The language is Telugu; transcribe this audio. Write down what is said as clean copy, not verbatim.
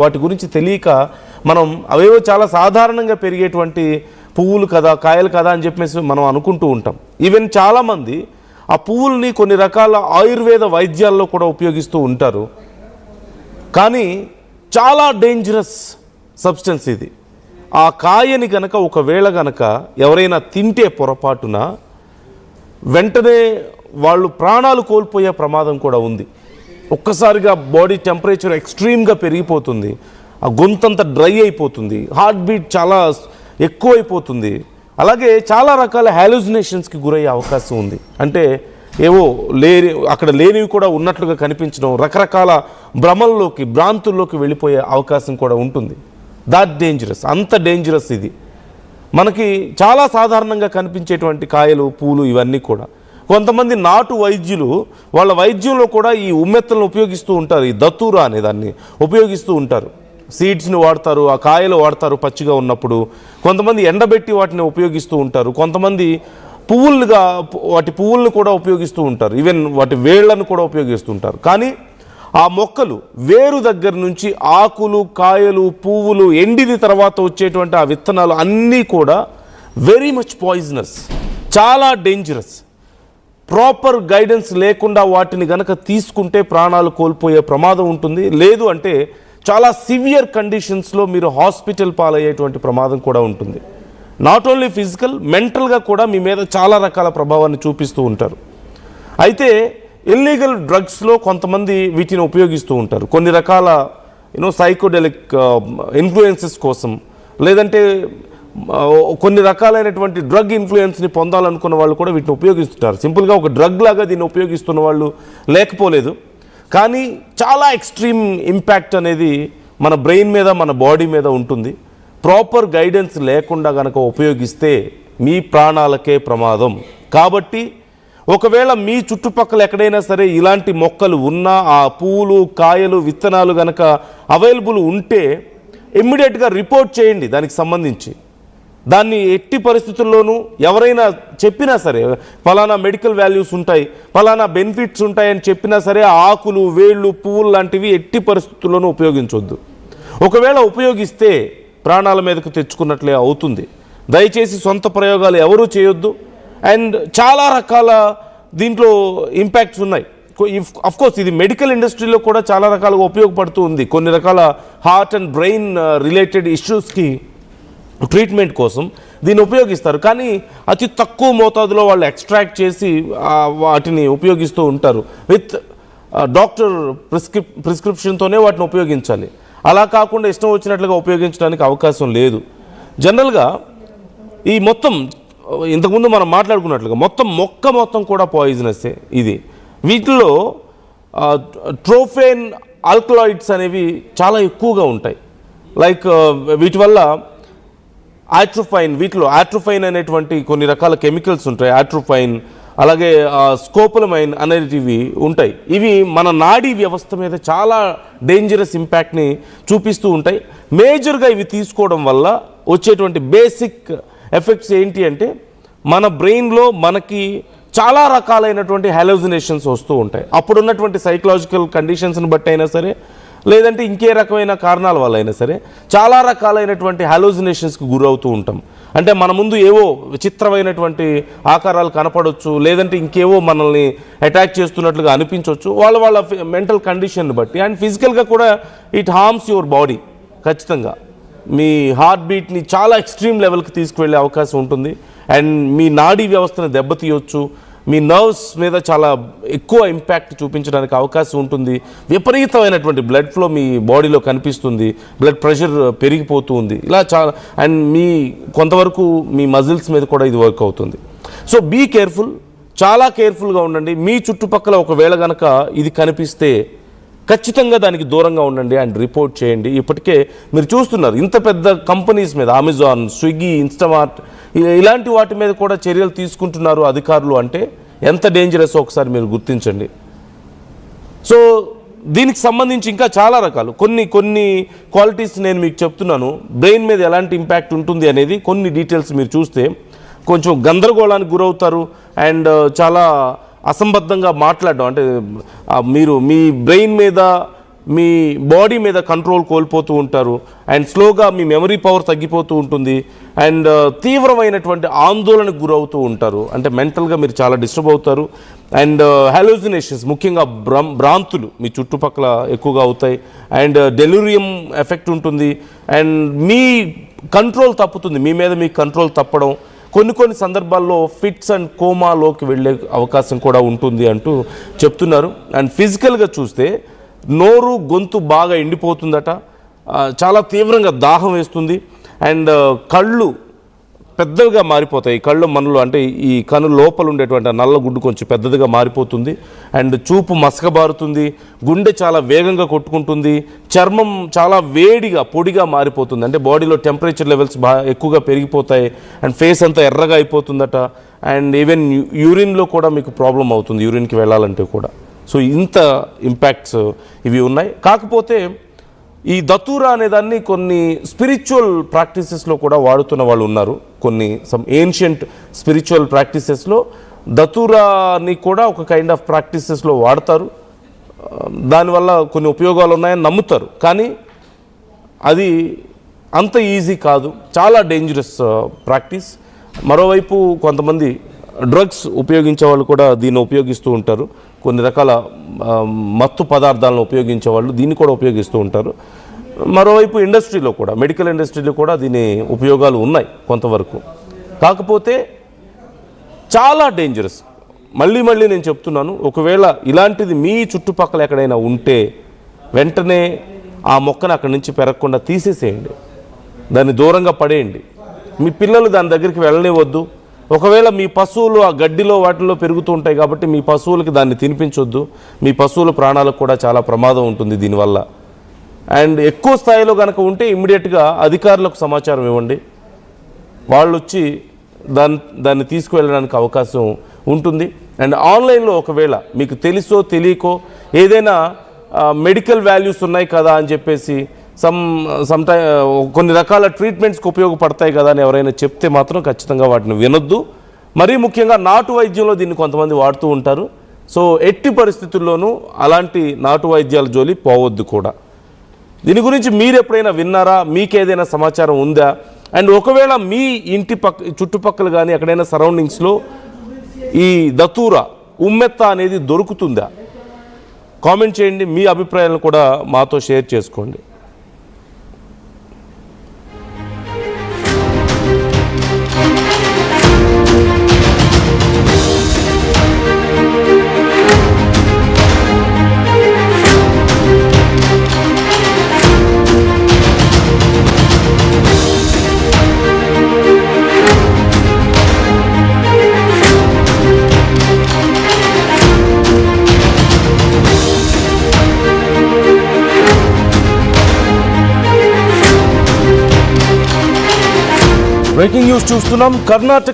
వాటి గురించి తెలియక మనం అవేవో చాలా సాధారణంగా పెరిగేటువంటి పువ్వులు కదా, కాయలు కదా అని చెప్పేసి మనం అనుకుంటూ ఉంటాం. ఈవెన్ చాలామంది ఆ పువ్వుల్ని కొన్ని రకాల ఆయుర్వేద వైద్యాల్లో కూడా ఉపయోగిస్తూ ఉంటారు. కానీ చాలా డేంజరస్ సబ్స్టెన్స్ ఇది. ఆ కాయని గనక ఒకవేళ గనక ఎవరైనా తింటే పొరపాటున వెంటనే వాళ్ళు ప్రాణాలు కోల్పోయే ప్రమాదం కూడా ఉంది. ఒక్కసారిగా బాడీ టెంపరేచర్ ఎక్స్ట్రీమ్గా పెరిగిపోతుంది, ఆ గొంతంతా డ్రై అయిపోతుంది, హార్ట్ బీట్ చాలా ఎక్కువైపోతుంది. అలాగే చాలా రకాల హాలుసినేషన్స్కి గురయ్యే అవకాశం ఉంది. అంటే ఏవో అక్కడ లేనివి కూడా ఉన్నట్లుగా కనిపించడం, రకరకాల భ్రాంతుల్లోకి వెళ్ళిపోయే అవకాశం కూడా ఉంటుంది. దాట్ డేంజరస్, అంత డేంజరస్ ఇది. మనకి చాలా సాధారణంగా కనిపించేటువంటి కాయలు, పూలు ఇవన్నీ కూడా కొంతమంది నాటు వైద్యులు వాళ్ళ వైద్యంలో కూడా ఈ ఉమ్మెత్తలను ఉపయోగిస్తూ ఉంటారు. ఈ దత్తూరా అనే దాన్ని ఉపయోగిస్తూ ఉంటారు. సీడ్స్ని వాడతారు, ఆ కాయలు వాడతారు పచ్చిగా ఉన్నప్పుడు. కొంతమంది ఎండబెట్టి వాటిని ఉపయోగిస్తూ ఉంటారు. కొంతమంది వాటి పువ్వులను కూడా ఉపయోగిస్తూ ఉంటారు. ఈవెన్ వాటి వేళ్లను కూడా ఉపయోగిస్తూ ఉంటారు. కానీ ఆ మొక్కలు వేరు దగ్గర నుంచి ఆకులు, కాయలు, పువ్వులు ఎండిన తర్వాత వచ్చేటువంటి ఆ విత్తనాలు అన్నీ కూడా వెరీ మచ్ పాయిజనస్, చాలా డేంజరస్. ప్రాపర్ గైడెన్స్ లేకుండా వాటిని గనక తీసుకుంటే ప్రాణాలు కోల్పోయే ప్రమాదం ఉంటుంది. లేదు అంటే చాలా సివియర్ కండిషన్స్లో మీరు హాస్పిటల్ పాలయ్యేటువంటి ప్రమాదం కూడా ఉంటుంది. నాట్ ఓన్లీ ఫిజికల్, మెంటల్గా కూడా మీ మీద చాలా రకాల ప్రభావాన్ని చూపిస్తూ ఉంటారు. అయితే ఇల్లీగల్ డ్రగ్స్లో కొంతమంది వీటిని ఉపయోగిస్తూ ఉంటారు. కొన్ని రకాల సైకోడెలిక్ ఇన్ఫ్లుయెన్సెస్ కోసం, లేదంటే కొన్ని రకాలైనటువంటి డ్రగ్ ఇన్ఫ్లుయెన్స్ని పొందాలనుకున్న వాళ్ళు కూడా వీటిని ఉపయోగిస్తుంటారు. సింపుల్గా ఒక డ్రగ్ లాగా దీన్ని ఉపయోగిస్తున్న వాళ్ళు లేకపోలేదు. కానీ చాలా ఎక్స్ట్రీమ్ ఇంపాక్ట్ అనేది మన బ్రెయిన్ మీద, మన బాడీ మీద ఉంటుంది. ప్రాపర్ గైడెన్స్ లేకుండా కనుక ఉపయోగిస్తే మీ ప్రాణాలకే ప్రమాదం. కాబట్టి ఒకవేళ మీ చుట్టుపక్కల ఎక్కడైనా సరే ఇలాంటి మొక్కలు ఉన్నా, ఆ పువ్వులు, కాయలు, విత్తనాలు కనుక అవైలబుల్ ఉంటే ఇమ్మీడియట్గా రిపోర్ట్ చేయండి. దానికి సంబంధించి దాన్ని ఎట్టి పరిస్థితుల్లోనూ ఎవరైనా చెప్పినా సరే, ఫలానా మెడికల్ వాల్యూస్ ఉంటాయి, ఫలానా బెనిఫిట్స్ ఉంటాయని చెప్పినా సరే ఆకులు, వేళ్ళు, పువ్వులు లాంటివి ఎట్టి పరిస్థితుల్లోనూ ఉపయోగించవద్దు. ఒకవేళ ఉపయోగిస్తే ప్రాణాల మీదకు తెచ్చుకున్నట్లే అవుతుంది. దయచేసి సొంత ప్రయోగాలు ఎవరూ చేయొద్దు. అండ్ చాలా రకాల దీంట్లో ఇంపాక్ట్స్ ఉన్నాయి. అఫ్కోర్స్ ఇది మెడికల్ ఇండస్ట్రీలో కూడా చాలా రకాలుగా ఉపయోగపడుతూ ఉంది. కొన్ని రకాల హార్ట్ అండ్ బ్రెయిన్ రిలేటెడ్ ఇష్యూస్కి ట్రీట్మెంట్ కోసం దీన్ని ఉపయోగిస్తారు. కానీ అతి తక్కువ మోతాదులో వాళ్ళు ఎక్స్ట్రాక్ట్ చేసి వాటిని ఉపయోగిస్తూ ఉంటారు. విత్ డాక్టర్ ప్రిస్క్రిప్షన్తోనే వాటిని ఉపయోగించాలి. అలా కాకుండా ఇష్టం వచ్చినట్లుగా ఉపయోగించడానికి అవకాశం లేదు. జనరల్గా ఈ మొత్తం ఇంతకుముందు మనం మాట్లాడుకున్నట్లుగా మొత్తం కూడా పాయిజనస్సే ఇది. వీటిలో ట్రోఫేన్ ఆల్కలాయిడ్స్ అనేవి చాలా ఎక్కువగా ఉంటాయి. లైక్ వీటి వల్ల వీటిలో ఆట్రోఫైన్ అనేటువంటి కొన్ని రకాల కెమికల్స్ ఉంటాయి. ఆట్రోఫైన్, అలాగే స్కోపోలమైన్ అనేటివి ఉంటాయి. ఇవి మన నాడీ వ్యవస్థ మీద చాలా డేంజరస్ ఇంపాక్ట్ని చూపిస్తూ ఉంటాయి. మేజర్గా ఇవి తీసుకోవడం వల్ల వచ్చేటువంటి బేసిక్ ఎఫెక్ట్స్ ఏంటి అంటే మన బ్రెయిన్లో మనకి చాలా రకాలైనటువంటి హాలుసినేషన్స్ వస్తూ ఉంటాయి. అప్పుడున్నటువంటి సైకలాజికల్ కండిషన్స్ని బట్టి అయినా సరే, లేదంటే ఇంకే రకమైన కారణాల వల్ల అయినా సరే చాలా రకాలైనటువంటి హాలుసినేషన్స్కి గురవుతూ ఉంటాం. అంటే మన ముందు ఏవో విచిత్రమైనటువంటి ఆకారాలు కనపడవచ్చు, లేదంటే ఇంకేవో మనల్ని అటాక్ చేస్తున్నట్లుగా అనిపించవచ్చు వాళ్ళ మెంటల్ కండిషన్ని బట్టి. అండ్ ఫిజికల్గా కూడా ఇట్ హార్మ్స్ యువర్ బాడీ. ఖచ్చితంగా మీ హార్ట్ బీట్ని చాలా ఎక్స్ట్రీమ్ లెవెల్కి తీసుకువెళ్ళే అవకాశం ఉంటుంది. అండ్ మీ నాడీ వ్యవస్థను దెబ్బతీయవచ్చు. మీ నర్వ్స్ మీద చాలా ఎక్కువ ఇంపాక్ట్ చూపించడానికి అవకాశం ఉంటుంది. విపరీతమైనటువంటి బ్లడ్ ఫ్లో మీ బాడీలో కనిపిస్తుంది, బ్లడ్ ప్రెషర్ పెరిగిపోతూ ఉంది. ఇలా చాలా అండ్ కొంతవరకు మీ మజిల్స్ మీద కూడా ఇది వర్క్ అవుతుంది. సో బీ కేర్ఫుల్, చాలా కేర్ఫుల్గా ఉండండి. మీ చుట్టుపక్కల ఒకవేళ కనుక ఇది కనిపిస్తే ఖచ్చితంగా దానికి దూరంగా ఉండండి అండ్ రిపోర్ట్ చేయండి. ఇప్పటికే మీరు చూస్తున్నారు ఇంత పెద్ద కంపెనీస్ మీద, అమెజాన్, స్విగ్గీ, ఇన్స్టామార్ట్ ఇలాంటి వాటి మీద కూడా చర్యలు తీసుకుంటున్నారు అధికారులు. అంటే ఎంత డేంజరస్ ఒకసారి మీరు గుర్తించండి. సో దీనికి సంబంధించి ఇంకా చాలా రకాలు కొన్ని క్వాలిటీస్ నేను మీకు చెప్తున్నాను. బ్రెయిన్ మీద ఎలాంటి ఇంపాక్ట్ ఉంటుంది అనేది కొన్ని డీటెయిల్స్ మీరు చూస్తే కొంచెం గందరగోళానికి గురవుతారు. అండ్ చాలా అసంబద్ధంగా మాట్లాడడం, అంటే మీరు మీ బ్రెయిన్ మీద మీ బాడీ మీద కంట్రోల్ కోల్పోతూ ఉంటారు అండ్ స్లోగా మీ మెమరీ పవర్ తగ్గిపోతూ ఉంటుంది అండ్ తీవ్రమైనటువంటి ఆందోళనకు గురవుతూ ఉంటారు. అంటే మెంటల్గా మీరు చాలా డిస్టర్బ్ అవుతారు అండ్ హాలూసినేషన్స్, ముఖ్యంగా భ్రాంతులు మీ చుట్టుపక్కల ఎక్కువగా అవుతాయి అండ్ డెలిరియం ఎఫెక్ట్ ఉంటుంది అండ్ మీ కంట్రోల్ తప్పుతుంది, మీ మీద మీ కంట్రోల్ తప్పడం, కొన్ని సందర్భాల్లో ఫిట్స్ అండ్ కోమాలోకి వెళ్ళే అవకాశం కూడా ఉంటుంది అంటూ చెప్తున్నారు. అండ్ ఫిజికల్గా చూస్తే నోరు గొంతు బాగా ఎండిపోతుందట, చాలా తీవ్రంగా దాహం వేస్తుంది అండ్ కళ్ళు పెద్దగా మారిపోతాయి. కళ్ళు మనలో అంటే ఈ కను లోపల ఉండేటువంటి నల్ల గుడ్డు కొంచెం పెద్దదిగా మారిపోతుంది అండ్ చూపు మసకబారుతుంది, గుండె చాలా వేగంగా కొట్టుకుంటుంది, చర్మం చాలా వేడిగా పొడిగా మారిపోతుంది, అంటే బాడీలో టెంపరేచర్ లెవెల్స్ బాగా ఎక్కువగా పెరిగిపోతాయి అండ్ ఫేస్ అంతా ఎర్రగా అయిపోతుందట అండ్ ఈవెన్ యూరిన్లో కూడా మీకు ప్రాబ్లం అవుతుంది, యూరిన్కి వెళ్ళాలంటే కూడా. సో ఇంత ఇంపాక్ట్స్ ఇవి ఉన్నాయి. కాకపోతే ఈ దతూరా అనేదాన్ని కొన్ని స్పిరిచువల్ ప్రాక్టీసెస్లో కూడా వాడుతున్న వాళ్ళు ఉన్నారు. కొన్ని సమ్ ఏన్షియంట్ స్పిరిచువల్ ప్రాక్టీసెస్లో దతూరాని కూడా ఒక కైండ్ ఆఫ్ ప్రాక్టీసెస్లో వాడతారు, దానివల్ల కొన్ని ఉపయోగాలు ఉన్నాయని నమ్ముతారు. కానీ అది అంత ఈజీ కాదు, చాలా డేంజరస్ ప్రాక్టీస్. మరోవైపు కొంతమంది డ్రగ్స్ ఉపయోగించే వాళ్ళు కూడా దీన్ని ఉపయోగిస్తూ ఉంటారు, కొన్ని రకాల మత్తు పదార్థాలను ఉపయోగించే వాళ్ళు దీన్ని కూడా ఉపయోగిస్తూ ఉంటారు. మరోవైపు ఇండస్ట్రీలో కూడా, మెడికల్ ఇండస్ట్రీలో కూడా దీని ఉపయోగాలు ఉన్నాయి కొంతవరకు. కాకపోతే చాలా డేంజరస్. మళ్ళీ నేను చెప్తున్నాను, ఒకవేళ ఇలాంటిది మీ చుట్టుపక్కల ఎక్కడైనా ఉంటే వెంటనే ఆ మొక్కను అక్కడి నుంచి పెరగకుండా తీసేసేయండి, దాన్ని దూరంగా పడేయండి. మీ పిల్లలు దాని దగ్గరికి వెళ్ళనివద్దు. ఒకవేళ మీ పశువులు ఆ గడ్డిలో వాటిల్లో పెరుగుతూ ఉంటాయి కాబట్టి మీ పశువులకి దాన్ని తినిపించొద్దు, మీ పశువుల ప్రాణాలకు కూడా చాలా ప్రమాదం ఉంటుంది దీనివల్ల. అండ్ ఎక్కువ స్థాయిలో కనుక ఉంటే ఇమ్మీడియట్గా అధికారులకు సమాచారం ఇవ్వండి, వాళ్ళు వచ్చి దాన్ని తీసుకువెళ్ళడానికి అవకాశం ఉంటుంది. అండ్ ఆన్లైన్లో ఒకవేళ మీకు తెలుసో తెలియకో ఏదైనా మెడికల్ వాల్యూస్ ఉన్నాయి కదా అని చెప్పేసి కొన్ని రకాల ట్రీట్మెంట్స్కి ఉపయోగపడతాయి కదా అని ఎవరైనా చెప్తే మాత్రం ఖచ్చితంగా వాటిని వినొద్దు. మరీ ముఖ్యంగా నాటు వైద్యంలో దీన్ని కొంతమంది వాడుతూ ఉంటారు. సో ఎట్టి పరిస్థితుల్లోనూ అలాంటి నాటు వైద్యాల జోలి పోవద్దు కూడా. దీని గురించి మీరు ఎప్పుడైనా విన్నారా, మీకేదైనా సమాచారం ఉందా? అండ్ ఒకవేళ మీ ఇంటి చుట్టుపక్కల కానీ ఎక్కడైనా సరౌండింగ్స్లో ఈ దతూరా ఉమ్మెత్త అనేది దొరుకుతుందా? కామెంట్ చేయండి, మీ అభిప్రాయాలను కూడా మాతో షేర్ చేసుకోండి. బ్రేకింగ్ న్యూస్ చూస్తున్నాం. కర్ణాటక